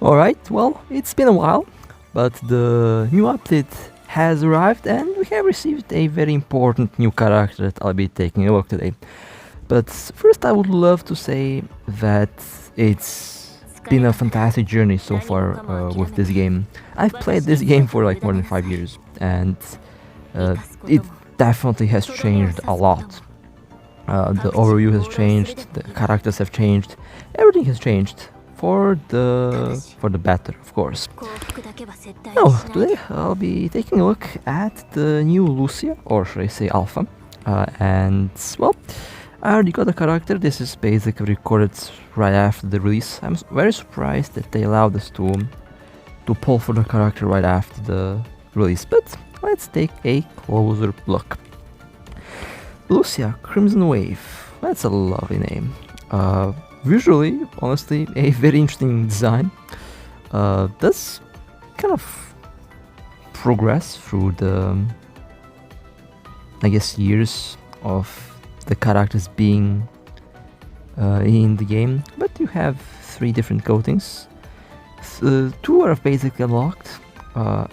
Alright, well, it's been a while, but the new update has arrived and we have received a very important new character that I'll be taking a look today. But first I would love to say that it's been a fantastic journey so far with this game. I've played this game for like more than 5 years and it definitely has changed a lot. The overview has changed, the characters have changed, everything has changed. For the better, of course. Now, today I'll be taking a look at the new Lucia, or should I say Alpha. And, well, I already got the character. This is basically recorded right after the release. I'm very surprised that they allowed us to pull for the character right after the release. But let's take a closer look. Lucia, Crimson Wave. That's a lovely name. Visually, honestly, a very interesting design. Does kind of progress through the, I guess, years of the characters being in the game. But you have 3 different coatings. 2 are basically unlocked,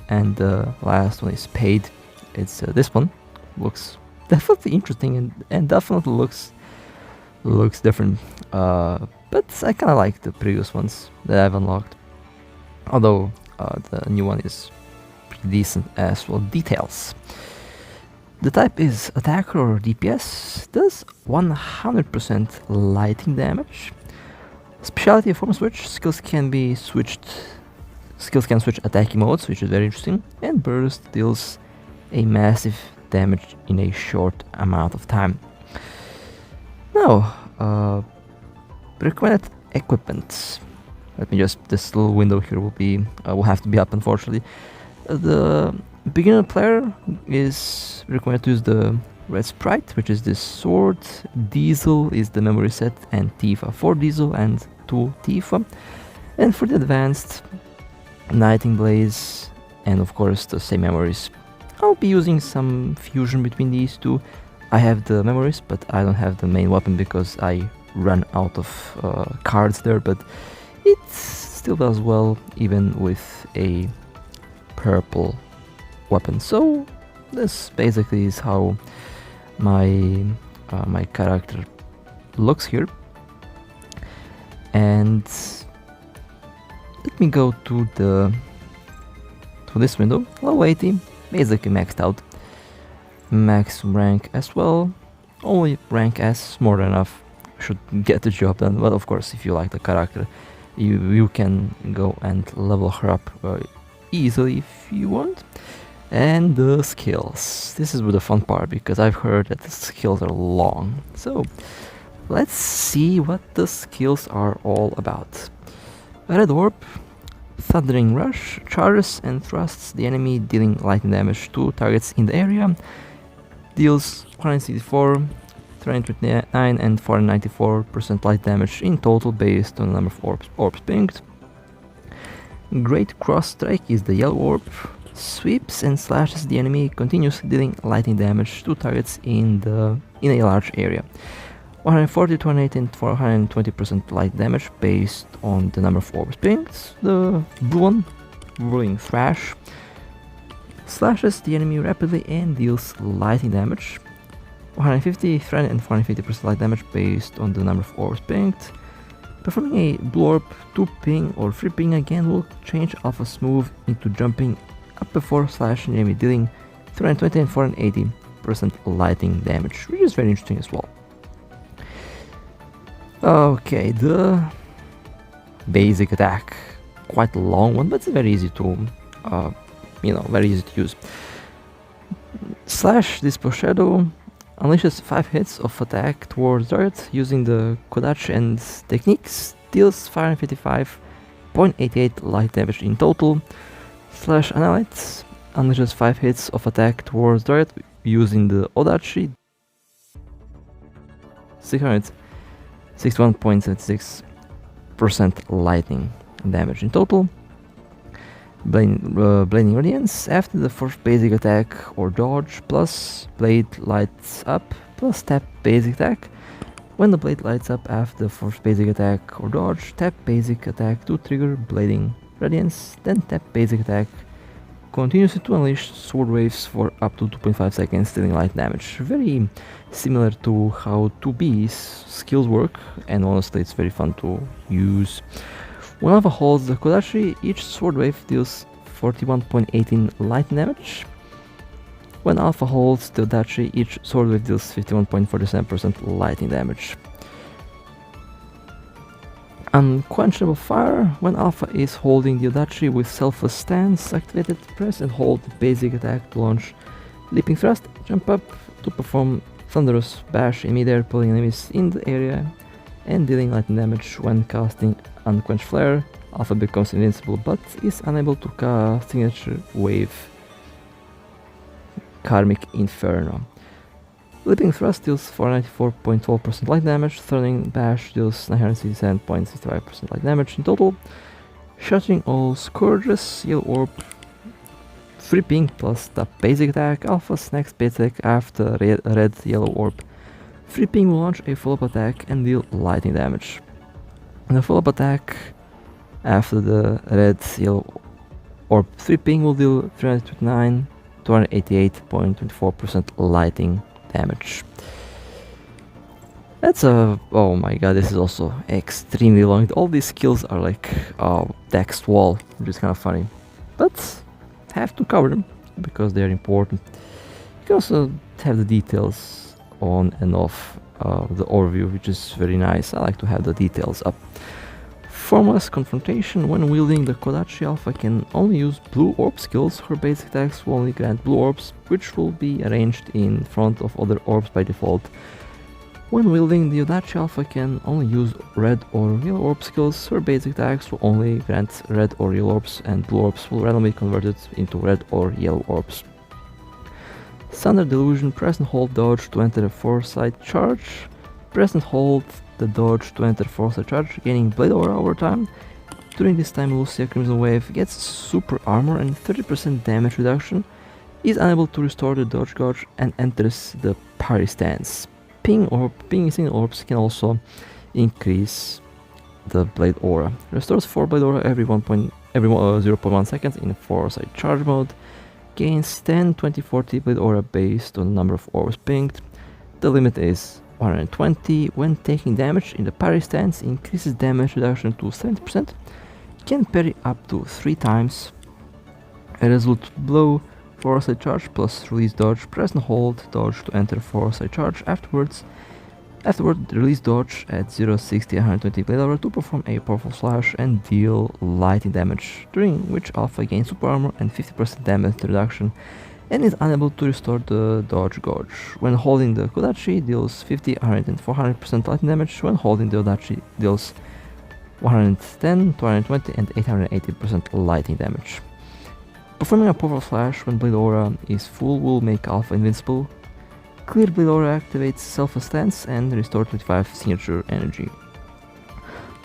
and the last one is paid. It's this one. Looks definitely interesting and definitely looks different, but I kind of like the previous ones that I've unlocked, although the new one is pretty decent as well. Details. The type is attacker or DPS, does 100% lighting damage. Specialty of form switch, skills can switch attacking modes, which is very interesting, and burst deals a massive damage in a short amount of time. Now, recommended equipment. Let me this little window here will have to be up, unfortunately. The beginner player is recommended to use the red sprite, which is this sword. Diesel is the memory set, and Tifa. 4 diesel and 2 Tifa. And for the advanced, Nighting Blaze, and of course the same memories. I'll be using some fusion between these two. I have the memories, but I don't have the main weapon because I ran out of cards there, but it still does well even with a purple weapon. So this basically is how my my character looks here. And let me go to this window. Level 80, basically maxed out. Max rank as well. Only rank S, more than enough, should get the job done. But of course, if you like the character, you can go and level her up easily if you want. And the skills. This is the fun part because I've heard that the skills are long. So let's see what the skills are all about. Red Orb, Thundering Rush, charges and thrusts the enemy, dealing lightning damage to targets in the area. Deals 164, 329 and 494% light damage in total based on the number of orbs pinged. Great Cross Strike is the yellow orb. Sweeps and slashes the enemy, continuously dealing lightning damage to targets in a large area. 140, 280 and 420% light damage based on the number of orbs pinged. The blue one, Whirling Thrash, slashes the enemy rapidly and deals lightning damage. 150 threat and 450% light damage based on the number of orbs pinged. Performing a blue orb 2 ping or 3 ping again will change Alpha's move into jumping up before slashing the enemy, dealing 320 and 480% lightning damage, which is very interesting as well. Okay, the basic attack, quite a long one, but it's very easy to very easy to use. Slash Dispo Shadow unleashes 5 hits of attack towards target using the Kodachi and techniques, deals 555.88 light damage in total. Slash Annihilate unleashes 5 hits of attack towards target using the Odachi, 661.76% lightning damage in total. Blinding Radiance, after the first basic attack or dodge, plus blade lights up, plus tap basic attack. When the blade lights up after the first basic attack or dodge, tap basic attack to trigger Blading radiance, then tap basic attack continuously to unleash sword waves for up to 2.5 seconds, dealing light damage. Very similar to how 2B's skills work, and honestly it's very fun to use. When Alpha holds the Kodachi, each sword wave deals 41.18 light damage. When Alpha holds the Dachi, each sword wave deals 51.47% lightning damage. Unquenchable Fire. When Alpha is holding the Dachi with Selfless Stance activated, press and hold basic attack to launch Leaping Thrust, jump up to perform Thunderous Bash in midair, pulling enemies in the area and dealing lightning damage. When casting Unquenched Flare, Alpha becomes invincible but is unable to cast Signature Wave Karmic Inferno. Leaping Thrust deals 494.12% light damage, Thundering Bash deals 967.65% light damage in total. Shattering all Scourges, Yellow Orb, free ping plus the basic attack, Alpha's next basic attack after red Yellow Orb. Free ping will launch a follow-up attack and deal lightning damage. And the follow-up attack after the red Yellow Orb free ping will deal 288.24% lightning damage. That's oh my god, this is also extremely long. All these skills are like text wall, which is kind of funny, but have to cover them because they are important. You can also have the details on and off the overview, which is very nice. I like to have the details up. Formless Confrontation. When wielding the Kodachi, Alpha can only use blue orb skills. Her basic attacks will only grant blue orbs, which will be arranged in front of other orbs by default. When wielding the Kodachi, Alpha can only use red or yellow orb skills. Her basic attacks will only grant red or yellow orbs, and blue orbs will randomly be converted into red or yellow orbs. Thunder Delusion. Press and hold dodge to enter a foresight charge. Press and hold the dodge to enter foresight charge, gaining Blade Aura over time. During this time, Lucia Crimson Wave gets super armor and 30% damage reduction, is unable to restore the dodge gauge, and enters the parry stance. Ping single orbs can also increase the Blade Aura. Restores 4 Blade Aura every 0.1 seconds in foresight charge mode. Gains 10, 20, 40 Blade Aura based on the number of orbs pinged. The limit is 120. When taking damage in the parry stance, increases damage reduction to 70%. Can parry up to 3 times. A resolute blow, foresight charge plus release dodge. Press and hold dodge to enter foresight charge. Afterward, release dodge at 0.60 120 Blade Aura to perform a powerful slash and deal lightning damage, during which Alpha gains super armor and 50% damage reduction, and is unable to restore the dodge gauge. When holding the Kodachi, deals 50, 100 and 400% lightning damage. When holding the Kodachi, deals 110, 220 and 880% lightning damage. Performing a powerful slash when Blade Aura is full will make Alpha invincible. Clear Blade Aura activates Selfless Stance and restore 25 signature energy.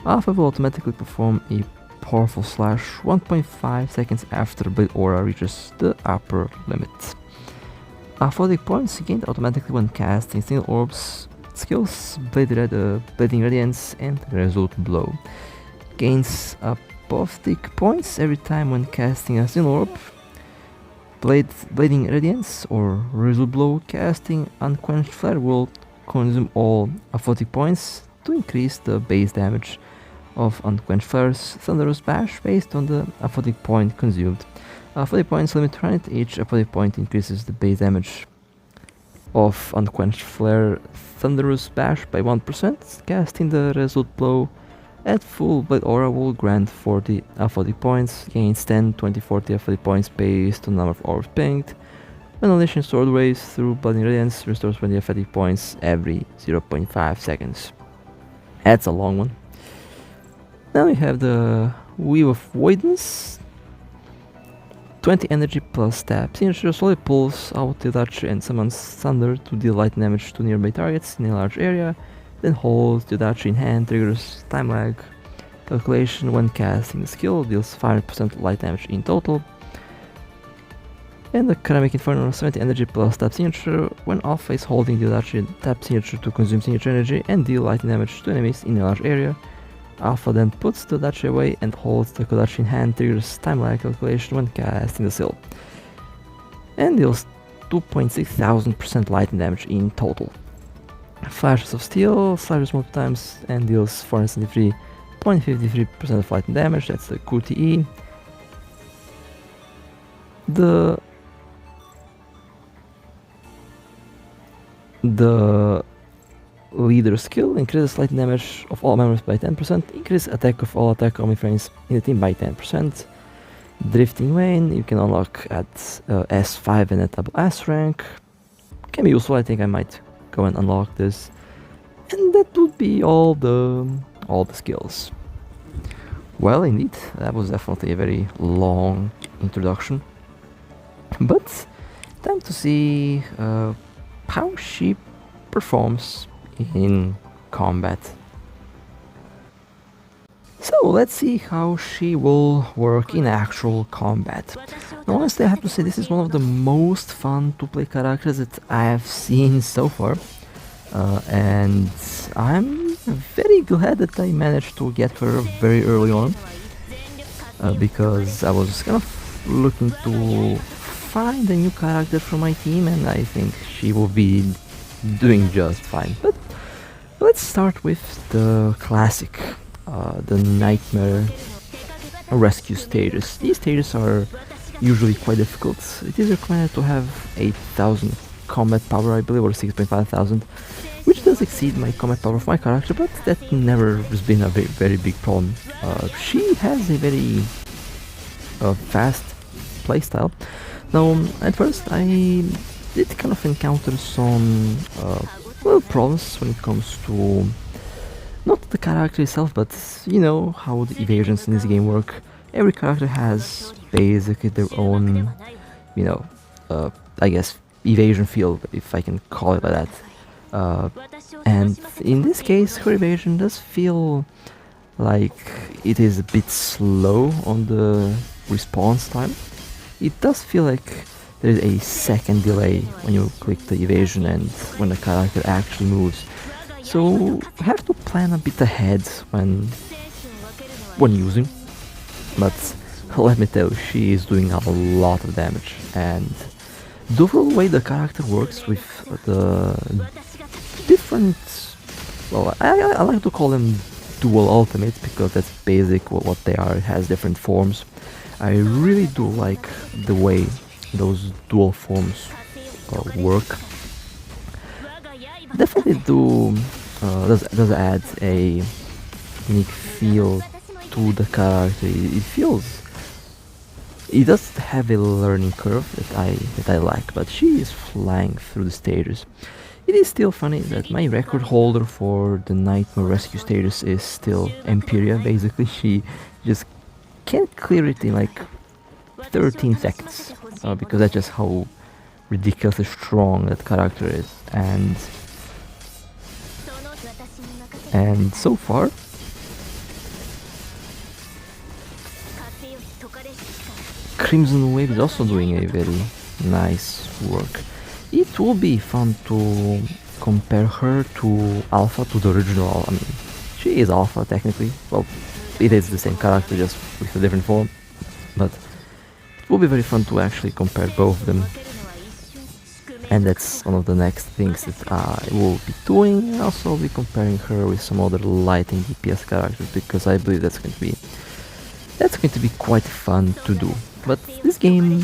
Alpha will automatically perform a powerful slash 1.5 seconds after Blade Aura reaches the upper limit. Aphodic points gained automatically when casting single orbs skills, Blading Radiance and Resolute Blow. Gains Aphodic points every time when casting a single orb, Blading Radiance or Resolute Blow. Casting Unquenched Flare will consume all Aphodic points to increase the base damage of Unquenched Flare's Thunderous Bash based on the Aphodic point consumed. Aphodic points limit 100. Each Aphodic point increases the base damage of Unquenched Flare Thunderous Bash by 1%. Casting the Resolute Blow at full Blade Aura will grant 40 Aphodic points, gains 10, 20, 40 Aphodic points based on the number of orbs pinged. When unleashing Sword Waves through Blading Radiance, restores 20 Aphodic points every 0.5 seconds. That's a long one. Now we have the Weave of Voidance. 20 energy plus tap. Signature slowly pulls out the Dachi and summons Thunder to deal light damage to nearby targets in a large area. Then holds the Dachi in hand, triggers time lag calculation when casting the skill, deals 500% light damage in total. And the Karmic Inferno, 70 energy plus tap signature. When Alpha is holding the Dachi, tap signature to consume signature energy and deal light damage to enemies in a large area. Alpha then puts the Kodachi away and holds the Kodachi in hand, triggers timeline calculation when casting the skill, and deals 2,600% lightning damage in total. Flashes of Steel, slashes multiple times and deals 473.53% of lightning damage, that's the QTE. The leader skill increases lightning damage of all members by 10%, increase attack of all attack only friends in the team by 10%. Drifting Vane you can unlock at S5 and at double S rank. Can be useful, I think I might go and unlock this. And that would be all the skills. Well, indeed, that was definitely a very long introduction. But time to see how she performs in combat. So let's see how she will work in actual combat. Now, honestly, I have to say this is one of the most fun to play characters that I have seen so far, and I'm very glad that I managed to get her very early on, because I was kind of looking to find a new character for my team, and I think she will be doing just fine. But let's start with the classic, the Nightmare rescue stages. These stages are usually quite difficult. It is recommended to have 8,000 combat power, I believe, or 6,500, which does exceed my combat power of my character, but that never has been a very big problem. She has a very fast playstyle. Now, at first I did kind of encounter some problems when it comes to not the character itself, but you know how the evasions in this game work. Every character has basically their own, you know, I guess evasion field, if I can call it like that. And in this case, her evasion does feel like it is a bit slow on the response time. It does feel like there is a second delay when you click the evasion and when the character actually moves. So you have to plan a bit ahead when using. But let me tell you, she is doing a lot of damage, and the overall way the character works with the different, well, I like to call them dual ultimates because that's basic what they are. It has different forms. I really do like the way those dual forms work. Definitely does add a unique feel to the character. It does have a learning curve that I like, but she is flying through the stages. It is still funny that my record holder for the Nightmare Rescue stages is still Empiria. Basically, she just can't clear it in like 13 seconds, because that's just how ridiculously strong that character is. And so far, Crimson Wave is also doing a very nice work. It will be fun to compare her to Alpha, to the original. I mean, she is Alpha technically. Well, it is the same character, just with a different form. But it will be very fun to actually compare both of them. And that's one of the next things that I will be doing. And also I'll be comparing her with some other lighting DPS characters, because I believe that's going to be quite fun to do. But this game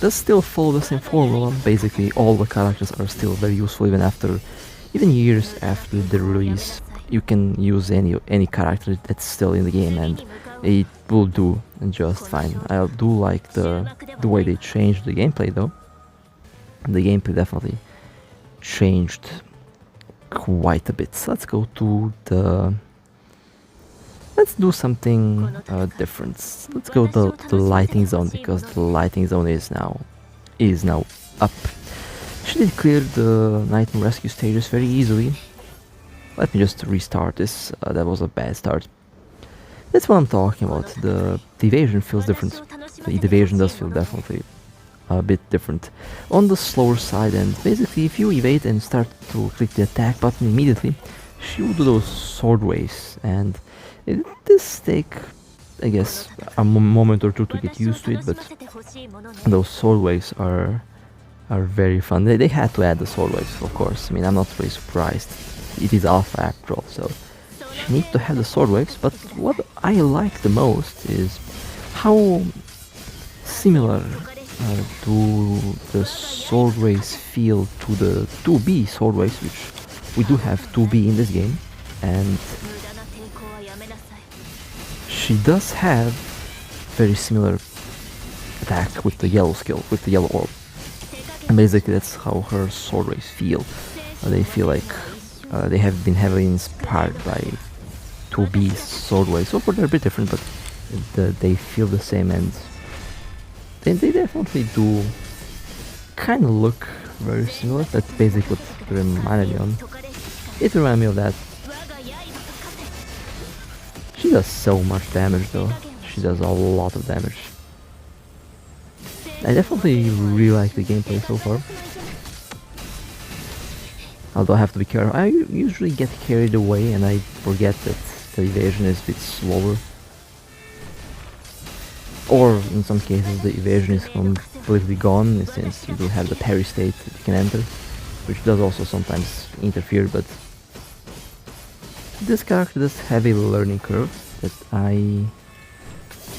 does still follow the same formula. Basically, all the characters are still very useful even years after the release. You can use any character that's still in the game, and it will do just fine. I do like the way they changed the gameplay, though. The gameplay definitely changed quite a bit. So let's go to let's do something different. Let's go to the lighting zone, because the lighting zone is now up. She did clear the Nightmare Rescue stages very easily. Let me just restart this. That was a bad start. That's what I'm talking about. The evasion feels different. The evasion does feel definitely a bit different on the slower side, and basically if you evade and start to click the attack button immediately, she will do those sword waves, and It does take, I guess, a moment or two to get used to it, but those sword waves are very fun. They had to add the sword waves, of course. I mean, I'm not really surprised. It is alpha after all, so you need to have the sword waves. But what I like the most is how similar do the sword waves feel to the 2B sword waves, which we do have 2B in this game, and she does have very similar attack with the yellow skill, with the yellow orb. And basically that's how her sword waves feel. They feel like they have been heavily inspired by 2B's sword waves. So far they're a bit different, but they feel the same, and they definitely do kind of look very similar. That's basically what it reminded me on. It reminded me of that. She does so much damage though. She does a lot of damage. I definitely really like the gameplay so far. Although I have to be careful. I usually get carried away and I forget that the evasion is a bit slower. Or in some cases the evasion is completely gone, since you do have the parry state that you can enter, which does also sometimes interfere, but this character does have a learning curve that I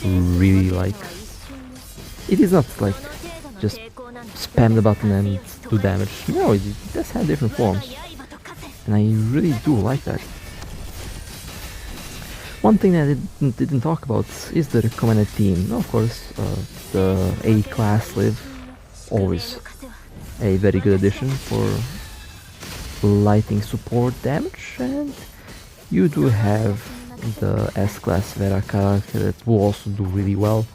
really like. It is not like just spam the button and do damage. No, it does have different forms, and I really do like that. One thing that I didn't talk about is the recommended team. Of course, the A class live, always a very good addition for lighting support damage, and you do have the S class Vera character that will also do really well.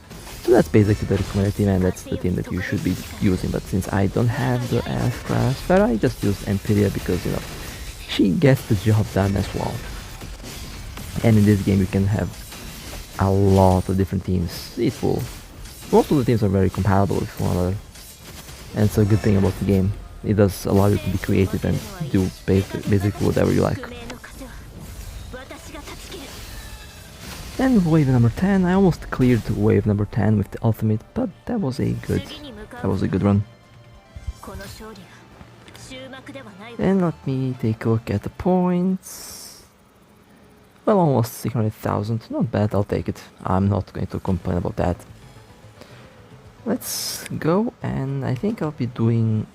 So that's basically the recommended team, and that's the team that you should be using. But since I don't have the S class Vera, I just use Empyrea because, you know, she gets the job done as well. And in this game you can have a lot of different teams. Most of the teams are very compatible with one another, and it's a good thing about the game. It does allow you to be creative and do basically whatever you like. And wave number 10, I almost cleared wave number 10 with the ultimate, but that was a good run. And let me take a look at the points. Well, almost 600,000, not bad, I'll take it. I'm not going to complain about that. Let's go, and I think I'll be doing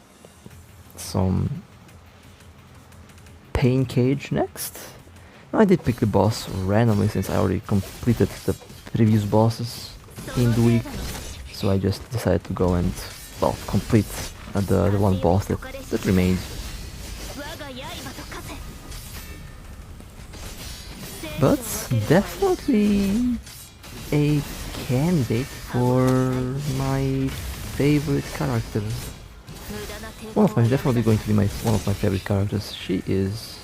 some pain cage next. I did pick the boss randomly since I already completed the previous bosses in the week, so I just decided to go and, well, complete the one boss that remains. But definitely a candidate for my favorite character. Definitely going to be one of my favorite characters. She is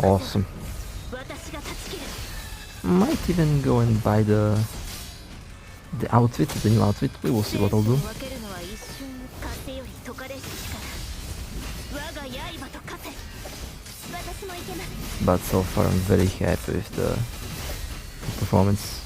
awesome. Might even go and buy the outfit, the new outfit. We will see what I'll do. But so far I'm very happy with the performance.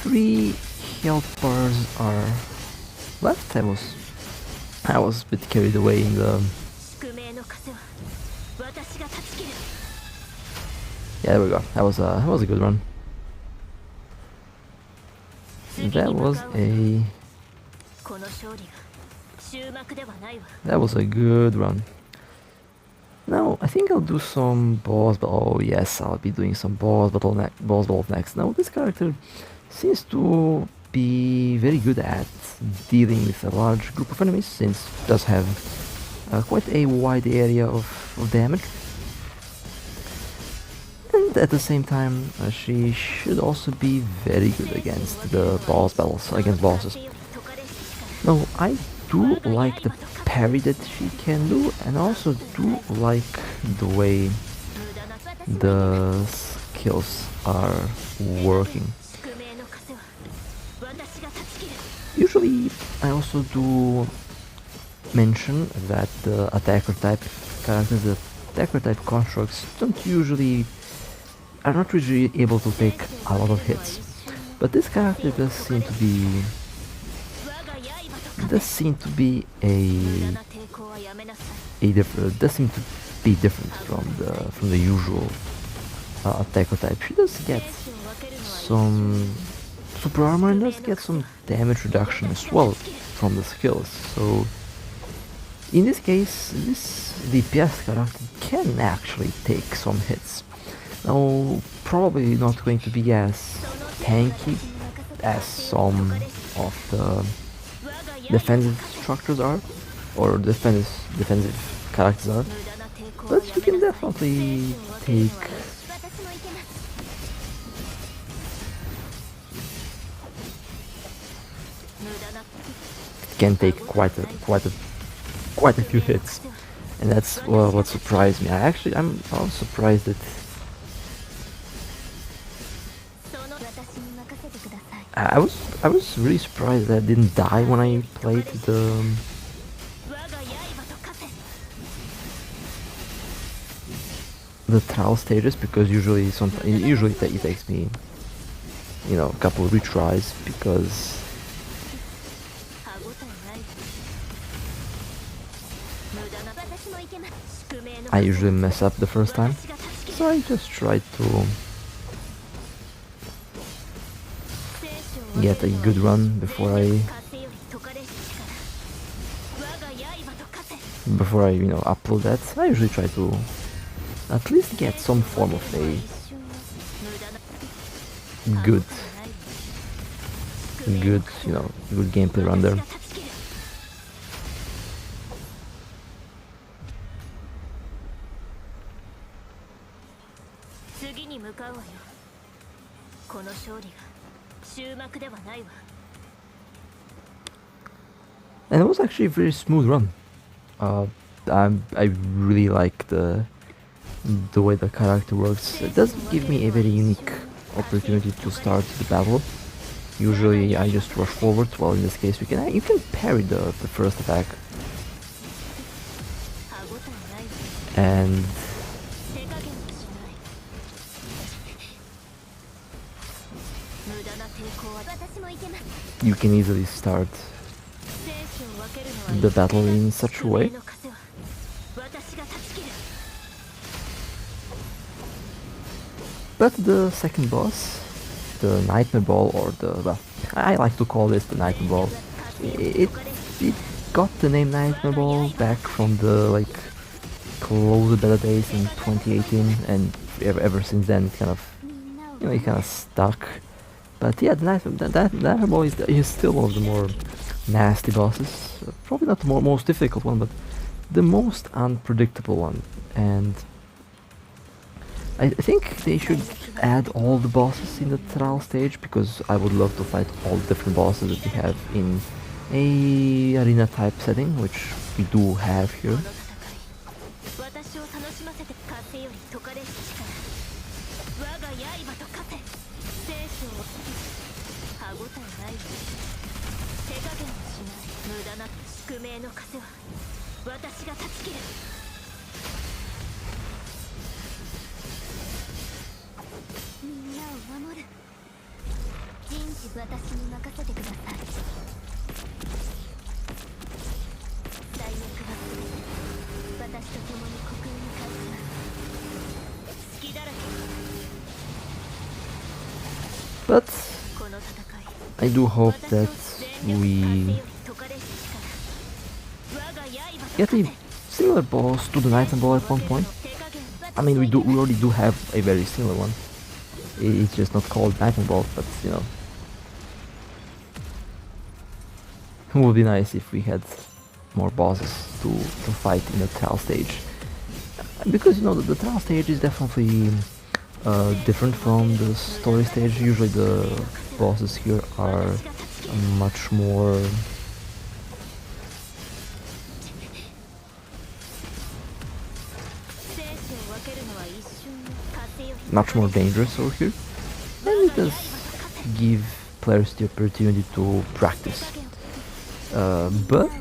Three health bars are left. I was a bit carried away in the... Yeah, there we go. That was a good run. That was a good run. Now, I think I'll do some boss battle. Oh yes, I'll be doing some boss battle next. Now, this character seems to be very good at dealing with a large group of enemies, since it does have quite a wide area of damage. And at the same time, she should also be very good against the boss battles, against bosses. Now, I do like the parry that she can do, and also do like the way the skills are working. Usually, I also do mention that the attacker type characters, the attacker type constructs, are not usually able to take a lot of hits. But this character does seem to be different from the usual attacker type. She does get some super armor and does get some damage reduction as well from the skills. So in this case, this DPS character can actually take some hits. Now, probably not going to be as tanky as some of the defensive structures are, or defensive characters are, but you can definitely take quite a few hits, and that's what surprised me. I was surprised that I was really surprised that I didn't die when I played the trial stages, because usually it takes me, you know, a couple of retries, because I usually mess up the first time. So I just tried to get a good run before I upload that. I usually try to at least get some form of a good gameplay run there. And it was actually a very smooth run. I really like the way the character works. It does give me a very unique opportunity to start the battle. Usually I just rush forward, well in this case you can parry the first attack. And you can easily start the battle in such a way. But the second boss, the Nightmare Ball, or I like to call this the Nightmare Ball. It got the name Nightmare Ball back from the closed beta days in 2018, and ever since then it kind of stuck. But yeah, the Nightmare Ball is still one of the more nasty bosses. Probably not the most difficult one, but the most unpredictable one. And I think they should add all the bosses in the trial stage, because I would love to fight all the different bosses that we have in a arena type setting, which we do have here. But I do hope that we get a similar boss to the Nightingale Ball at one point. I mean, we already do have a very similar one. It's just not called Nightingale Ball, but you know, it would be nice if we had more bosses to fight in the trial stage. Because you know the trial stage is definitely different from the story stage. Usually the bosses here are much more dangerous over here, and it does give players the opportunity to practice. But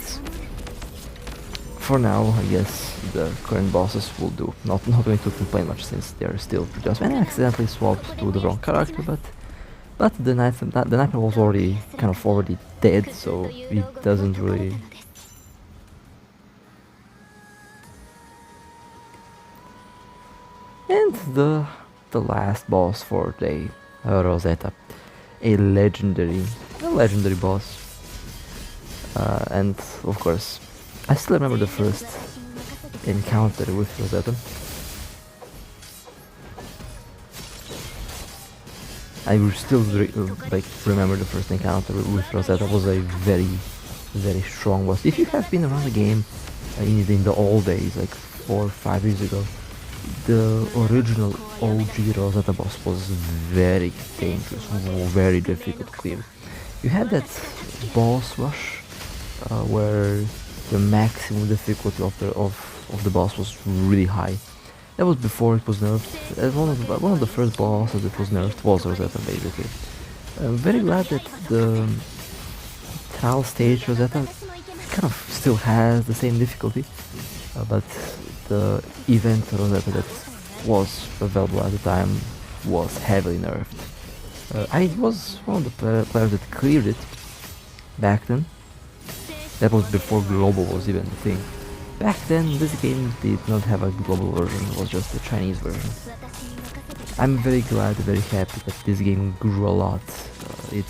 for now, I guess the current bosses will do. Not going to complain much since they are still pretty awesome. And I accidentally swapped to the wrong character, but the knight was already already dead, so it doesn't really. And the last boss for the Rosetta, a legendary boss, and of course, I still remember the first encounter with Rosetta. I still remember the first encounter with Rosetta. Was a very strong boss. If you have been around the game in the old days, like 4 or 5 years ago, the original OG Rosetta boss was very dangerous, very difficult to clear. You had that boss rush where the maximum difficulty of the boss was really high. That was before it was nerfed. One of the first bosses that was nerfed was Rosetta, basically. I'm very glad that the trial stage Rosetta kind of still has the same difficulty, but the event Rosetta that was available at the time was heavily nerfed. I was one of the players that cleared it back then. That was before global was even a thing. Back then, this game did not have a global version, it was just a Chinese version. I'm very glad, very happy that this game grew a lot. It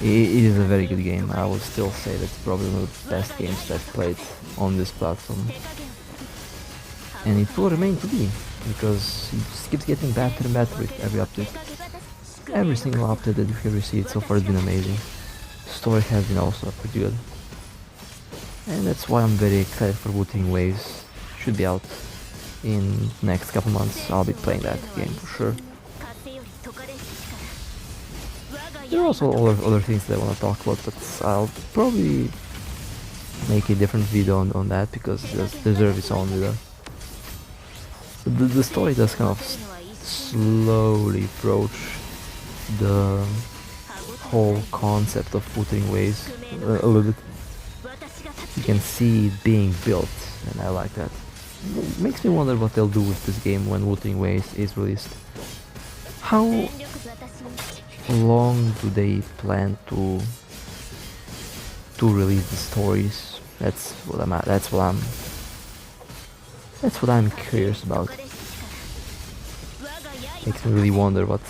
is a very good game. I would still say that's probably one of the best games that I've played on this platform. And it will remain to be, because it just keeps getting better and better with every update. Every single update that we have received so far has been amazing. Story has been also pretty good. And that's why I'm very excited for Wuthering Waves. Should be out in the next couple months. I'll be playing that game for sure. There are also other things that I want to talk about, but I'll probably make a different video on that because it deserves its own video. The story does kind of slowly approach the whole concept of Wuthering Waves a little bit. You can see it being built, and I like that. It makes me wonder what they'll do with this game when Wuthering Waves is released. How long do they plan to release the stories? That's what I'm curious about. Makes me really wonder what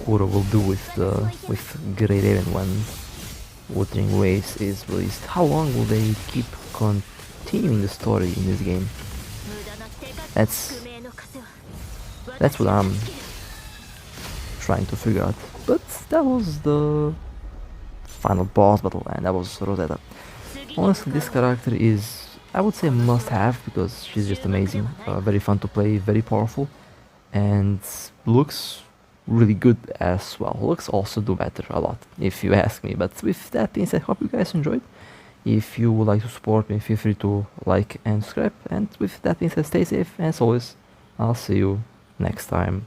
Kuro will do with Great Haven when Wuthering Waves is released. How long will they keep continuing the story in this game? That's what I'm trying to figure out. But that was the final boss battle, and that was Rosetta. Honestly, this character is, I would say, must-have because she's just amazing, very fun to play, very powerful, and looks really good as well. Looks also do better a lot, if you ask me. But with that being said, hope you guys enjoyed. If you would like to support me, feel free to like and subscribe. And with that being said, stay safe, and as always, I'll see you next time.